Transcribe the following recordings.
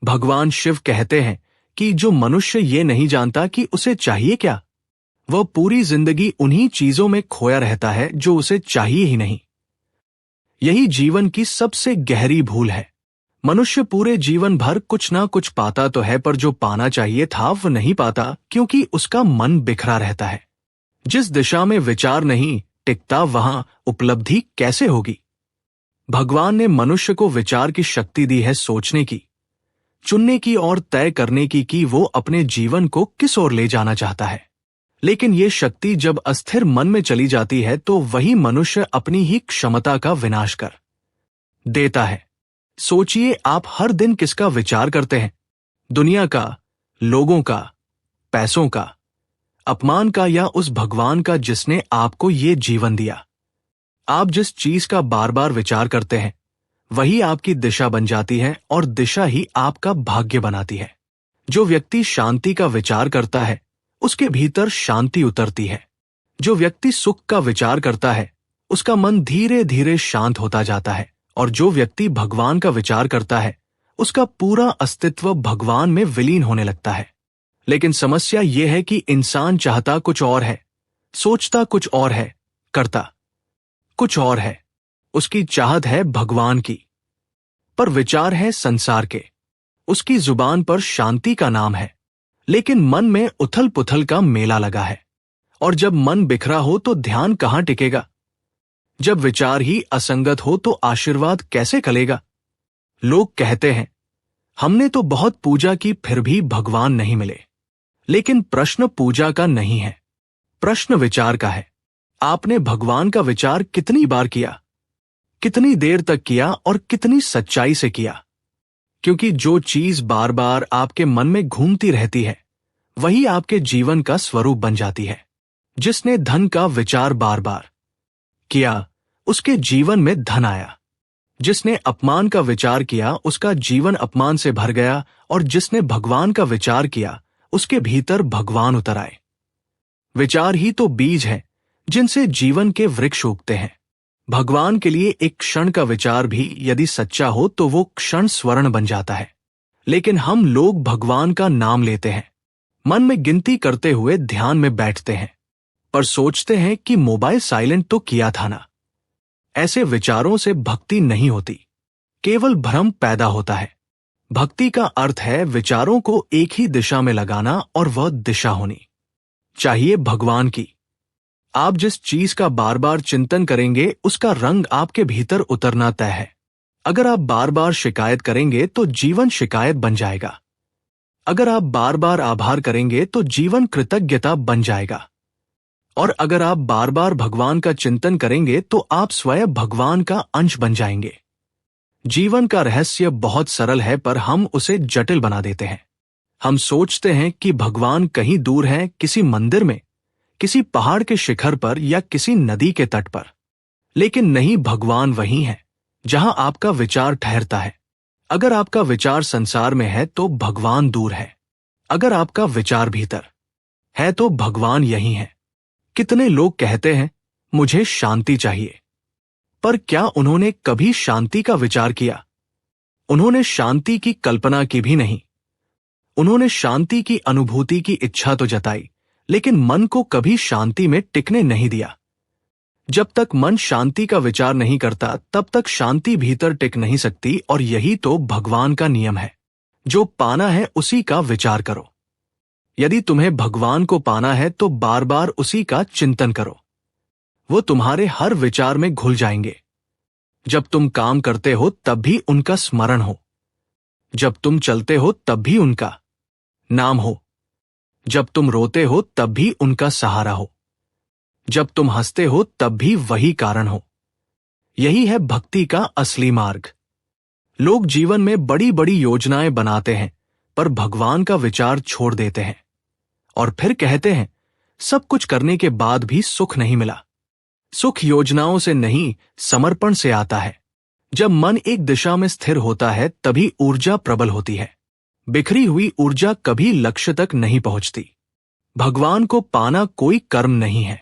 भगवान शिव कहते हैं कि जो मनुष्य ये नहीं जानता कि उसे चाहिए क्या, वह पूरी जिंदगी उन्हीं चीजों में खोया रहता है जो उसे चाहिए ही नहीं। यही जीवन की सबसे गहरी भूल है। मनुष्य पूरे जीवन भर कुछ ना कुछ पाता तो है, पर जो पाना चाहिए था वह नहीं पाता, क्योंकि उसका मन बिखरा रहता है। जिस दिशा में विचार नहीं टिकता, वहां उपलब्धि कैसे होगी? भगवान ने मनुष्य को विचार की शक्ति दी है, सोचने की, चुनने की और तय करने की कि वो अपने जीवन को किस ओर ले जाना चाहता है। लेकिन ये शक्ति जब अस्थिर मन में चली जाती है तो वही मनुष्य अपनी ही क्षमता का विनाश कर देता है। सोचिए, आप हर दिन किसका विचार करते हैं? दुनिया का, लोगों का, पैसों का, अपमान का, या उस भगवान का जिसने आपको ये जीवन दिया? आप जिस चीज का बार बार विचार करते हैं वही आपकी दिशा बन जाती है, और दिशा ही आपका भाग्य बनाती है। जो व्यक्ति शांति का विचार करता है उसके भीतर शांति उतरती है। जो व्यक्ति सुख का विचार करता है उसका मन धीरे धीरे शांत होता जाता है, और जो व्यक्ति भगवान का विचार करता है उसका पूरा अस्तित्व भगवान में विलीन होने लगता है। लेकिन समस्या यह है कि इंसान चाहता कुछ और है, सोचता कुछ और है, करता कुछ और है। उसकी चाहत है भगवान की, पर विचार है संसार के। उसकी जुबान पर शांति का नाम है, लेकिन मन में उथल पुथल का मेला लगा है। और जब मन बिखरा हो तो ध्यान कहां टिकेगा? जब विचार ही असंगत हो तो आशीर्वाद कैसे कलेगा? लोग कहते हैं, हमने तो बहुत पूजा की फिर भी भगवान नहीं मिले। लेकिन प्रश्न पूजा का नहीं है, प्रश्न विचार का है। आपने भगवान का विचार कितनी बार किया, कितनी देर तक किया और कितनी सच्चाई से किया? क्योंकि जो चीज बार बार आपके मन में घूमती रहती है वही आपके जीवन का स्वरूप बन जाती है। जिसने धन का विचार बार बार किया उसके जीवन में धन आया। जिसने अपमान का विचार किया उसका जीवन अपमान से भर गया, और जिसने भगवान का विचार किया उसके भीतर भगवान उतर आए। विचार ही तो बीज है जिनसे जीवन के वृक्ष उगते हैं। भगवान के लिए एक क्षण का विचार भी यदि सच्चा हो तो वो क्षण स्वर्ण बन जाता है। लेकिन हम लोग भगवान का नाम लेते हैं, मन में गिनती करते हुए ध्यान में बैठते हैं, पर सोचते हैं कि मोबाइल साइलेंट तो किया था ना। ऐसे विचारों से भक्ति नहीं होती, केवल भ्रम पैदा होता है। भक्ति का अर्थ है विचारों को एक ही दिशा में लगाना, और वह दिशा होनी चाहिए भगवान की। आप जिस चीज का बार बार चिंतन करेंगे उसका रंग आपके भीतर उतरना तय है। अगर आप बार बार शिकायत करेंगे तो जीवन शिकायत बन जाएगा। अगर आप बार बार आभार करेंगे तो जीवन कृतज्ञता बन जाएगा। और अगर आप बार बार भगवान का चिंतन करेंगे तो आप स्वयं भगवान का अंश बन जाएंगे। जीवन का रहस्य बहुत सरल है, पर हम उसे जटिल बना देते हैं। हम सोचते हैं कि भगवान कहीं दूर हैं, किसी मंदिर में, किसी पहाड़ के शिखर पर, या किसी नदी के तट पर। लेकिन नहीं, भगवान वहीं है जहां आपका विचार ठहरता है। अगर आपका विचार संसार में है तो भगवान दूर है। अगर आपका विचार भीतर है तो भगवान यहीं है। कितने लोग कहते हैं मुझे शांति चाहिए, पर क्या उन्होंने कभी शांति का विचार किया? उन्होंने शांति की कल्पना की भी नहीं। उन्होंने शांति की अनुभूति की इच्छा तो जताई, लेकिन मन को कभी शांति में टिकने नहीं दिया। जब तक मन शांति का विचार नहीं करता तब तक शांति भीतर टिक नहीं सकती, और यही तो भगवान का नियम है। जो पाना है उसी का विचार करो। यदि तुम्हें भगवान को पाना है तो बार बार उसी का चिंतन करो। वो तुम्हारे हर विचार में घुल जाएंगे। जब तुम काम करते हो तब भी उनका स्मरण हो। जब तुम चलते हो तब भी उनका नाम हो। जब तुम रोते हो तब भी उनका सहारा हो। जब तुम हंसते हो तब भी वही कारण हो। यही है भक्ति का असली मार्ग। लोग जीवन में बड़ी बड़ी योजनाएं बनाते हैं, पर भगवान का विचार छोड़ देते हैं, और फिर कहते हैं सब कुछ करने के बाद भी सुख नहीं मिला। सुख योजनाओं से नहीं, समर्पण से आता है। जब मन एक दिशा में स्थिर होता है तभी ऊर्जा प्रबल होती है। बिखरी हुई ऊर्जा कभी लक्ष्य तक नहीं पहुंचती। भगवान को पाना कोई कर्म नहीं है,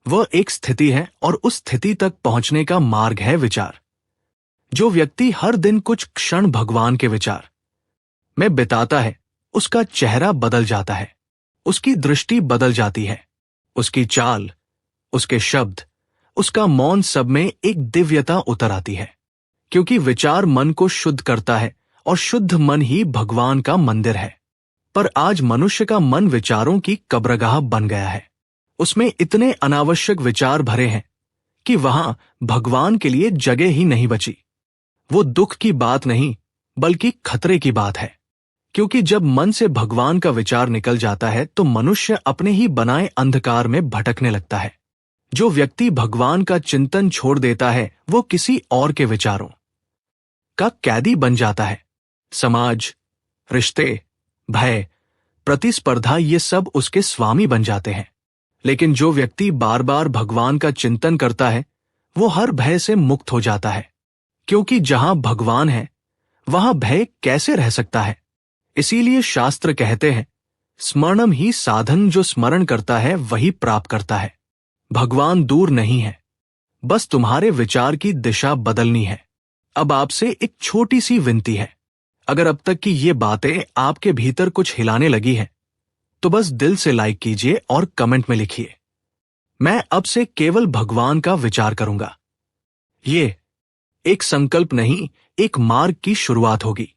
वह एक स्थिति है, और उस स्थिति तक पहुंचने का मार्ग है विचार। जो व्यक्ति हर दिन कुछ क्षण भगवान के विचार में बिताता है, उसका चेहरा बदल जाता है, उसकी दृष्टि बदल जाती है, उसकी चाल, उसके शब्द, उसका मौन, सब में एक दिव्यता उतर आती है। क्योंकि विचार मन को शुद्ध करता है और शुद्ध मन ही भगवान का मंदिर है। पर आज मनुष्य का मन विचारों की कब्रगाह बन गया है। उसमें इतने अनावश्यक विचार भरे हैं कि वहां भगवान के लिए जगह ही नहीं बची। वो दुख की बात नहीं, बल्कि खतरे की बात है। क्योंकि जब मन से भगवान का विचार निकल जाता है तो मनुष्य अपने ही बनाए अंधकार में भटकने लगता है। जो व्यक्ति भगवान का चिंतन छोड़ देता है वो किसी और के विचारों का कैदी बन जाता है। समाज, रिश्ते, भय, प्रतिस्पर्धा, ये सब उसके स्वामी बन जाते हैं। लेकिन जो व्यक्ति बार बार भगवान का चिंतन करता है वो हर भय से मुक्त हो जाता है। क्योंकि जहां भगवान है वहां भय कैसे रह सकता है। इसीलिए शास्त्र कहते हैं, स्मरणम ही साधन, जो स्मरण करता है वही प्राप्त करता है। भगवान दूर नहीं है, बस तुम्हारे विचार की दिशा बदलनी है। अब आपसे एक छोटी सी विनती है, अगर अब तक की ये बातें आपके भीतर कुछ हिलाने लगी हैं तो बस दिल से लाइक कीजिए और कमेंट में लिखिए, मैं अब से केवल भगवान का विचार करूंगा। ये एक संकल्प नहीं, एक मार्ग की शुरुआत होगी।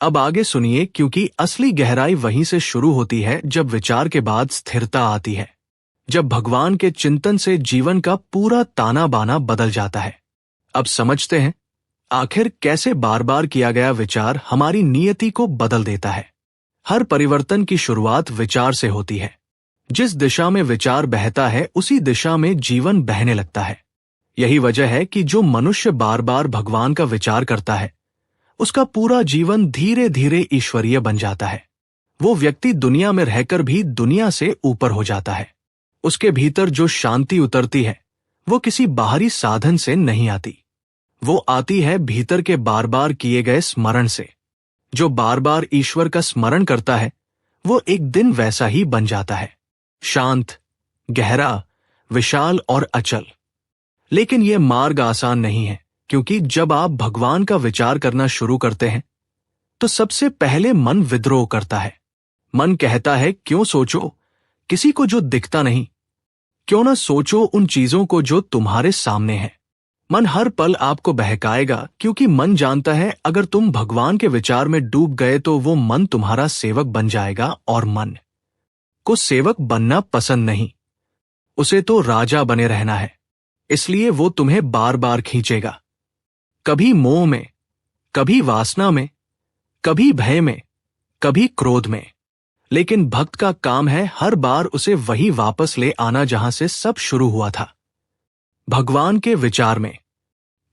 अब आगे सुनिए, क्योंकि असली गहराई वहीं से शुरू होती है जब विचार के बाद स्थिरता आती है। जब भगवान के चिंतन से जीवन का पूरा ताना बाना बदल जाता है। अब समझते हैं आखिर कैसे बार बार किया गया विचार हमारी नियति को बदल देता है। हर परिवर्तन की शुरुआत विचार से होती है। जिस दिशा में विचार बहता है उसी दिशा में जीवन बहने लगता है। यही वजह है कि जो मनुष्य बार बार भगवान का विचार करता है उसका पूरा जीवन धीरे धीरे ईश्वरीय बन जाता है। वो व्यक्ति दुनिया में रहकर भी दुनिया से ऊपर हो जाता है। उसके भीतर जो शांति उतरती है वो किसी बाहरी साधन से नहीं आती, वो आती है भीतर के बार बार किए गए स्मरण से। जो बार बार ईश्वर का स्मरण करता है वो एक दिन वैसा ही बन जाता है, शांत, गहरा, विशाल और अचल। लेकिन यह मार्ग आसान नहीं है, क्योंकि जब आप भगवान का विचार करना शुरू करते हैं तो सबसे पहले मन विद्रोह करता है। मन कहता है, क्यों सोचो किसी को जो दिखता नहीं, क्यों ना सोचो उन चीजों को जो तुम्हारे सामने हैं। मन हर पल आपको बहकाएगा, क्योंकि मन जानता है अगर तुम भगवान के विचार में डूब गए तो वो मन तुम्हारा सेवक बन जाएगा, और मन को सेवक बनना पसंद नहीं, उसे तो राजा बने रहना है। इसलिए वो तुम्हें बार बार खींचेगा, कभी मोह में, कभी वासना में, कभी भय में, कभी क्रोध में। लेकिन भक्त का काम है हर बार उसे वही वापस ले आना जहां से सब शुरू हुआ था, भगवान के विचार में।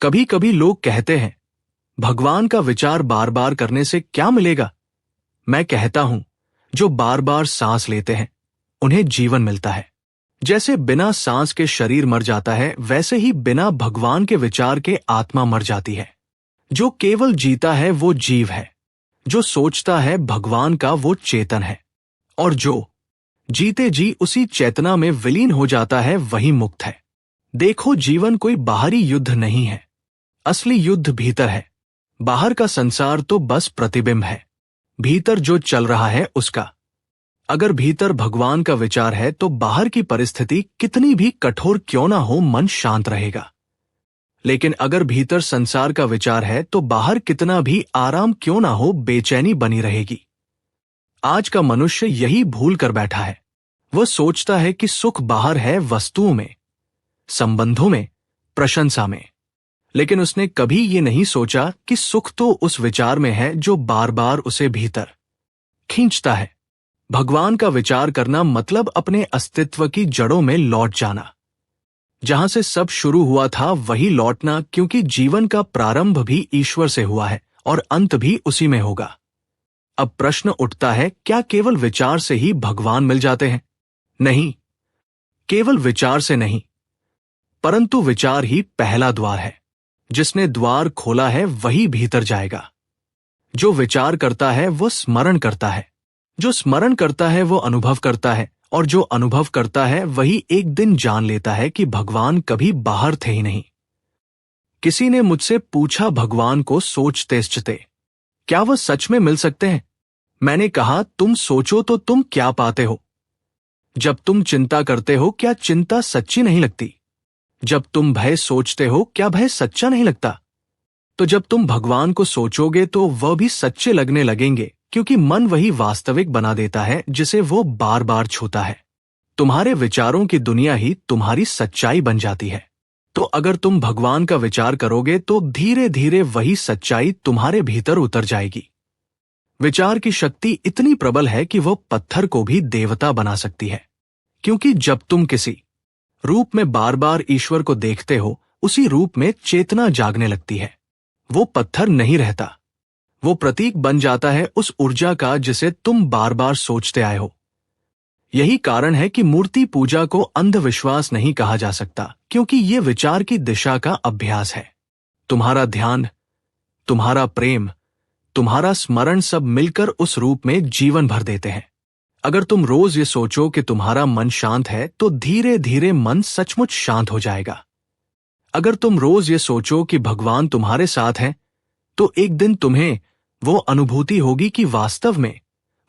कभी कभी लोग कहते हैं, भगवान का विचार बार बार करने से क्या मिलेगा? मैं कहता हूं, जो बार बार सांस लेते हैं उन्हें जीवन मिलता है। जैसे बिना सांस के शरीर मर जाता है, वैसे ही बिना भगवान के विचार के आत्मा मर जाती है। जो केवल जीता है वो जीव है, जो सोचता है भगवान का वो चेतन है, और जो जीते जी उसी चेतना में विलीन हो जाता है वही मुक्त है। देखो, जीवन कोई बाहरी युद्ध नहीं है, असली युद्ध भीतर है। बाहर का संसार तो बस प्रतिबिंब है, भीतर जो चल रहा है उसका। अगर भीतर भगवान का विचार है तो बाहर की परिस्थिति कितनी भी कठोर क्यों ना हो, मन शांत रहेगा। लेकिन अगर भीतर संसार का विचार है तो बाहर कितना भी आराम क्यों ना हो, बेचैनी बनी रहेगी। आज का मनुष्य यही भूल कर बैठा है। वह सोचता है कि सुख बाहर है, वस्तुओं में, संबंधों में, प्रशंसा में। लेकिन उसने कभी ये नहीं सोचा कि सुख तो उस विचार में है जो बार बार उसे भीतर खींचता है। भगवान का विचार करना मतलब अपने अस्तित्व की जड़ों में लौट जाना। जहां से सब शुरू हुआ था वही लौटना, क्योंकि जीवन का प्रारंभ भी ईश्वर से हुआ है और अंत भी उसी में होगा। अब प्रश्न उठता है, क्या केवल विचार से ही भगवान मिल जाते हैं? नहीं, केवल विचार से नहीं, परंतु विचार ही पहला द्वार है। जिसने द्वार खोला है वही भीतर जाएगा। जो विचार करता है वो स्मरण करता है, जो स्मरण करता है वो अनुभव करता है, और जो अनुभव करता है वही एक दिन जान लेता है कि भगवान कभी बाहर थे ही नहीं। किसी ने मुझसे पूछा, भगवान को सोचते सोचते क्या वह सच में मिल सकते हैं? मैंने कहा, तुम सोचो तो तुम क्या पाते हो? जब तुम चिंता करते हो, क्या चिंता सच्ची नहीं लगती? जब तुम भय सोचते हो, क्या भय सच्चा नहीं लगता? तो जब तुम भगवान को सोचोगे तो वह भी सच्चे लगने लगेंगे, क्योंकि मन वही वास्तविक बना देता है जिसे वो बार बार छूता है। तुम्हारे विचारों की दुनिया ही तुम्हारी सच्चाई बन जाती है। तो अगर तुम भगवान का विचार करोगे तो धीरे धीरे वही सच्चाई तुम्हारे भीतर उतर जाएगी। विचार की शक्ति इतनी प्रबल है कि वह पत्थर को भी देवता बना सकती है, क्योंकि जब तुम किसी रूप में बार बार ईश्वर को देखते हो, उसी रूप में चेतना जागने लगती है। वो पत्थर नहीं रहता, वो प्रतीक बन जाता है उस ऊर्जा का जिसे तुम बार बार सोचते आए हो। यही कारण है कि मूर्ति पूजा को अंधविश्वास नहीं कहा जा सकता, क्योंकि ये विचार की दिशा का अभ्यास है। तुम्हारा ध्यान, तुम्हारा प्रेम, तुम्हारा स्मरण सब मिलकर उस रूप में जीवन भर देते हैं। अगर तुम रोज ये सोचो कि तुम्हारा मन शांत है, तो धीरे धीरे मन सचमुच शांत हो जाएगा। अगर तुम रोज ये सोचो कि भगवान तुम्हारे साथ हैं, तो एक दिन तुम्हें वो अनुभूति होगी कि वास्तव में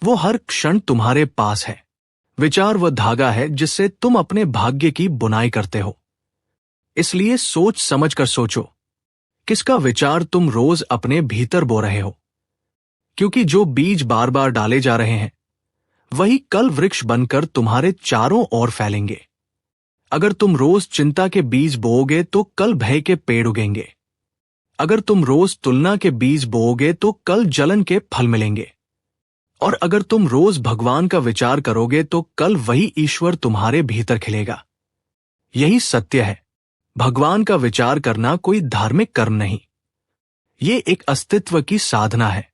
वो हर क्षण तुम्हारे पास है। विचार वह धागा है जिससे तुम अपने भाग्य की बुनाई करते हो। इसलिए सोच समझ कर सोचो, किसका विचार तुम रोज अपने भीतर बो रहे हो, क्योंकि जो बीज बार बार डाले जा रहे हैं वही कल वृक्ष बनकर तुम्हारे चारों ओर फैलेंगे। अगर तुम रोज चिंता के बीज बोओगे तो कल भय के पेड़ उगेंगे। अगर तुम रोज तुलना के बीज बोओगे तो कल जलन के फल मिलेंगे। और अगर तुम रोज भगवान का विचार करोगे तो कल वही ईश्वर तुम्हारे भीतर खिलेगा। यही सत्य है। भगवान का विचार करना कोई धार्मिक कर्म नहीं, ये एक अस्तित्व की साधना है।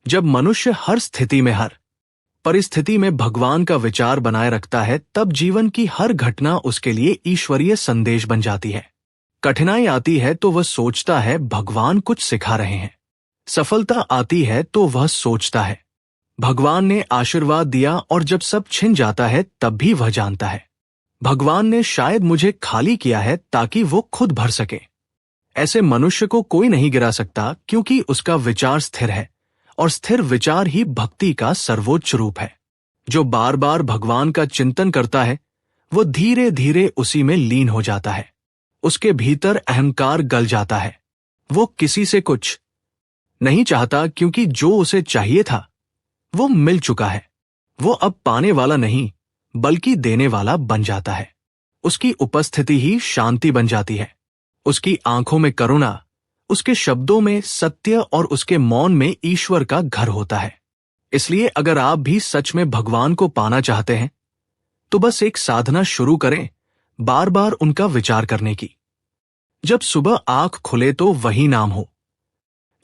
जब मनुष्य हर स्थिति में, हर परिस्थिति में भगवान का विचार बनाए रखता है, तब जीवन की हर घटना उसके लिए ईश्वरीय संदेश बन जाती है। कठिनाई आती है तो वह सोचता है भगवान कुछ सिखा रहे हैं। सफलता आती है तो वह सोचता है भगवान ने आशीर्वाद दिया, और जब सब छिन जाता है तब भी वह जानता है भगवान ने शायद मुझे खाली किया है ताकि वो खुद भर सके। ऐसे मनुष्य को कोई नहीं गिरा सकता, क्योंकि उसका विचार स्थिर है, और स्थिर विचार ही भक्ति का सर्वोच्च रूप है। जो बार बार भगवान का चिंतन करता है वो धीरे धीरे उसी में लीन हो जाता है। उसके भीतर अहंकार गल जाता है। वो किसी से कुछ नहीं चाहता, क्योंकि जो उसे चाहिए था वो मिल चुका है। वो अब पाने वाला नहीं बल्कि देने वाला बन जाता है। उसकी उपस्थिति ही शांति बन जाती है। उसकी आंखों में करुणा, उसके शब्दों में सत्य और उसके मौन में ईश्वर का घर होता है। इसलिए अगर आप भी सच में भगवान को पाना चाहते हैं तो बस एक साधना शुरू करें, बार बार उनका विचार करने की। जब सुबह आंख खुले तो वही नाम हो,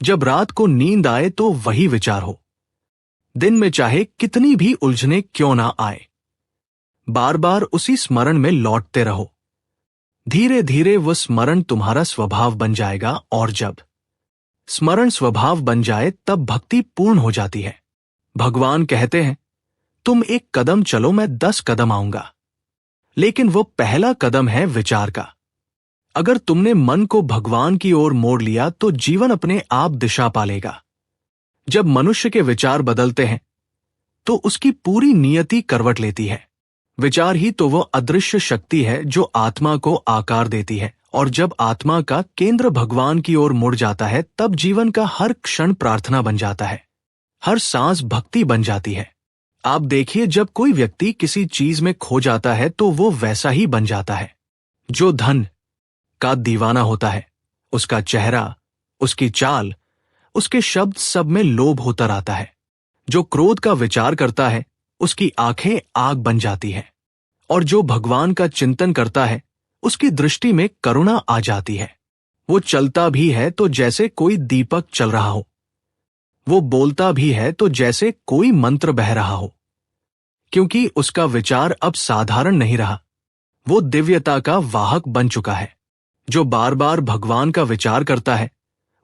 जब रात को नींद आए तो वही विचार हो। दिन में चाहे कितनी भी उलझने क्यों ना आए, बार बार उसी स्मरण में लौटते रहो। धीरे धीरे वह स्मरण तुम्हारा स्वभाव बन जाएगा, और जब स्मरण स्वभाव बन जाए तब भक्ति पूर्ण हो जाती है। भगवान कहते हैं, तुम एक कदम चलो, मैं 10 कदम आऊंगा। लेकिन वो पहला कदम है विचार का। अगर तुमने मन को भगवान की ओर मोड़ लिया तो जीवन अपने आप दिशा पालेगा। जब मनुष्य के विचार बदलते हैं तो उसकी पूरी नियति करवट लेती है। विचार ही तो वो अदृश्य शक्ति है जो आत्मा को आकार देती है, और जब आत्मा का केंद्र भगवान की ओर मुड़ जाता है तब जीवन का हर क्षण प्रार्थना बन जाता है, हर सांस भक्ति बन जाती है। आप देखिए, जब कोई व्यक्ति किसी चीज में खो जाता है तो वो वैसा ही बन जाता है। जो धन का दीवाना होता है, उसका चेहरा, उसकी चाल, उसके शब्द सब में लोभ होता रहता है। जो क्रोध का विचार करता है उसकी आंखें आग बन जाती हैं, और जो भगवान का चिंतन करता है उसकी दृष्टि में करुणा आ जाती है। वो चलता भी है तो जैसे कोई दीपक चल रहा हो, वो बोलता भी है तो जैसे कोई मंत्र बह रहा हो, क्योंकि उसका विचार अब साधारण नहीं रहा, वो दिव्यता का वाहक बन चुका है। जो बार बार भगवान का विचार करता है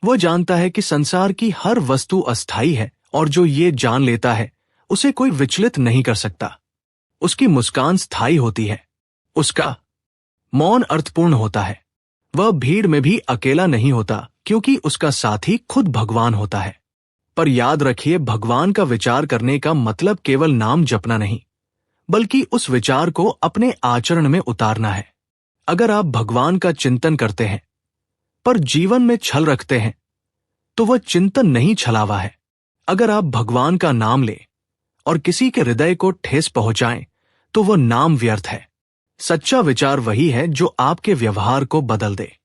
वो जानता है कि संसार की हर वस्तु अस्थायी है, और जो ये जान लेता है उसे कोई विचलित नहीं कर सकता। उसकी मुस्कान स्थायी होती है, उसका मौन अर्थपूर्ण होता है। वह भीड़ में भी अकेला नहीं होता, क्योंकि उसका साथी खुद भगवान होता है। पर याद रखिए, भगवान का विचार करने का मतलब केवल नाम जपना नहीं, बल्कि उस विचार को अपने आचरण में उतारना है। अगर आप भगवान का चिंतन करते हैं पर जीवन में छल रखते हैं, तो वह चिंतन नहीं, छलावा है। अगर आप भगवान का नाम लें और किसी के हृदय को ठेस पहुंचाएं, तो वह नाम व्यर्थ है। सच्चा विचार वही है जो आपके व्यवहार को बदल दे।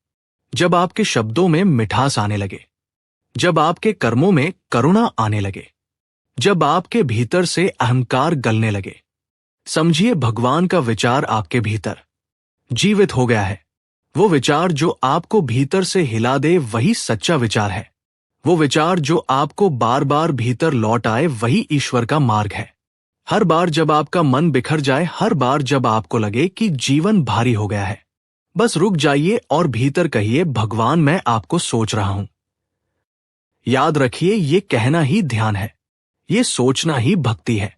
जब आपके शब्दों में मिठास आने लगे, जब आपके कर्मों में करुणा आने लगे, जब आपके भीतर से अहंकार गलने लगे, समझिए भगवान का विचार आपके भीतर जीवित हो गया है। वो विचार जो आपको भीतर से हिला दे वही सच्चा विचार है। वो विचार जो आपको बार बार भीतर लौट आए वही ईश्वर का मार्ग है। हर बार जब आपका मन बिखर जाए, हर बार जब आपको लगे कि जीवन भारी हो गया है, बस रुक जाइए और भीतर कहिए, भगवान मैं आपको सोच रहा हूं। याद रखिए, ये कहना ही ध्यान है, ये सोचना ही भक्ति है।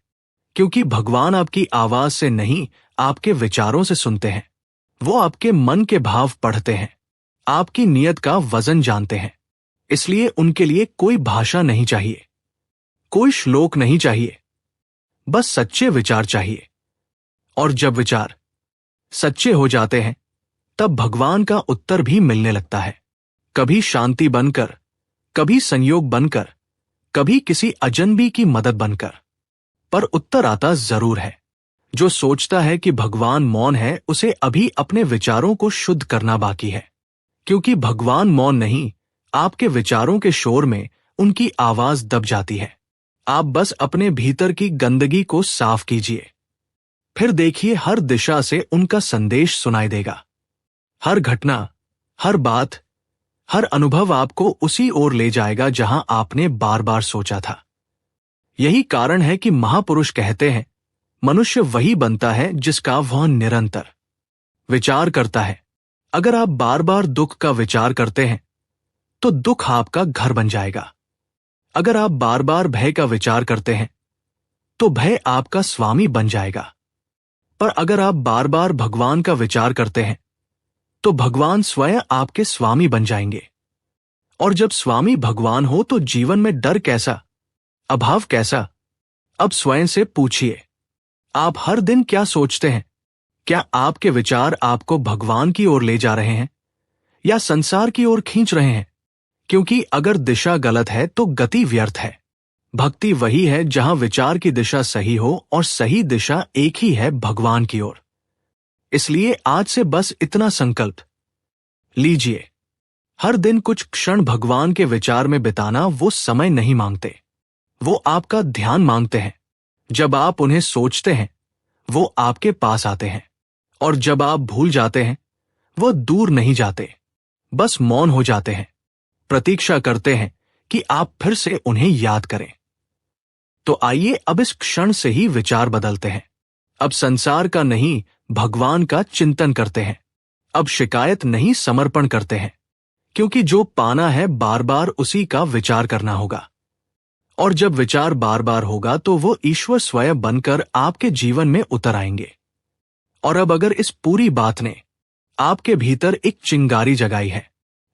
क्योंकि भगवान आपकी आवाज से नहीं, आपके विचारों से सुनते हैं। वो आपके मन के भाव पढ़ते हैं, आपकी नीयत का वजन जानते हैं। इसलिए उनके लिए कोई भाषा नहीं चाहिए, कोई श्लोक नहीं चाहिए, बस सच्चे विचार चाहिए। और जब विचार सच्चे हो जाते हैं, तब भगवान का उत्तर भी मिलने लगता है। कभी शांति बनकर, कभी संयोग बनकर, कभी किसी अजनबी की मदद बनकर, पर उत्तर आता जरूर है। जो सोचता है कि भगवान मौन है, उसे अभी अपने विचारों को शुद्ध करना बाकी है। क्योंकि भगवान मौन नहीं, आपके विचारों के शोर में उनकी आवाज दब जाती है। आप बस अपने भीतर की गंदगी को साफ कीजिए, फिर देखिए हर दिशा से उनका संदेश सुनाई देगा। हर घटना, हर बात, हर अनुभव आपको उसी ओर ले जाएगा जहां आपने बार बार सोचा था। यही कारण है कि महापुरुष कहते हैं, मनुष्य वही बनता है जिसका वह निरंतर विचार करता है। अगर आप बार बार दुख का विचार करते हैं, तो दुख आपका घर बन जाएगा। अगर आप बार बार भय का विचार करते हैं, तो भय आपका स्वामी बन जाएगा। पर अगर आप बार बार भगवान का विचार करते हैं, तो भगवान स्वयं आपके स्वामी बन जाएंगे। और जब स्वामी भगवान हो, तो जीवन में डर कैसा, अभाव कैसा? अब स्वयं से पूछिए, आप हर दिन क्या सोचते हैं? क्या आपके विचार आपको भगवान की ओर ले जा रहे हैं या संसार की ओर खींच रहे हैं? क्योंकि अगर दिशा गलत है तो गति व्यर्थ है। भक्ति वही है जहां विचार की दिशा सही हो और सही दिशा एक ही है, भगवान की ओर। इसलिए आज से बस इतना संकल्प लीजिए, हर दिन कुछ क्षण भगवान के विचार में बिताना। वो समय नहीं मांगते, वो आपका ध्यान मांगते हैं। जब आप उन्हें सोचते हैं, वो आपके पास आते हैं, और जब आप भूल जाते हैं, वो दूर नहीं जाते, बस मौन हो जाते हैं, प्रतीक्षा करते हैं कि आप फिर से उन्हें याद करें। तो आइए अब इस क्षण से ही विचार बदलते हैं। अब संसार का नहीं, भगवान का चिंतन करते हैं। अब शिकायत नहीं, समर्पण करते हैं। क्योंकि जो पाना है, बार बार उसी का विचार करना होगा। और जब विचार बार बार होगा, तो वो ईश्वर स्वयं बनकर आपके जीवन में उतर आएंगे। और अब अगर इस पूरी बात ने आपके भीतर एक चिंगारी जगाई है,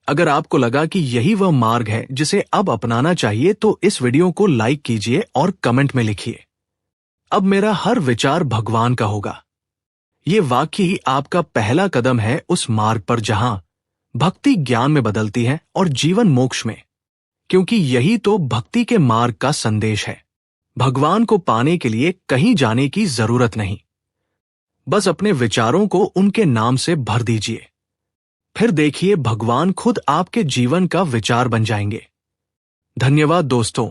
अगर आपको लगा कि यही वह मार्ग है जिसे अब अपनाना चाहिए, तो इस वीडियो को लाइक कीजिए और कमेंट में लिखिए, अब मेरा हर विचार भगवान का होगा। ये वाकई आपका पहला कदम है उस मार्ग पर जहां भक्ति ज्ञान में बदलती है और जीवन मोक्ष में। क्योंकि यही तो भक्ति के मार्ग का संदेश है। भगवान को पाने के लिए कहीं जाने की जरूरत नहीं, बस अपने विचारों को उनके नाम से भर दीजिए। फिर देखिए भगवान खुद आपके जीवन का विचार बन जाएंगे। धन्यवाद दोस्तों।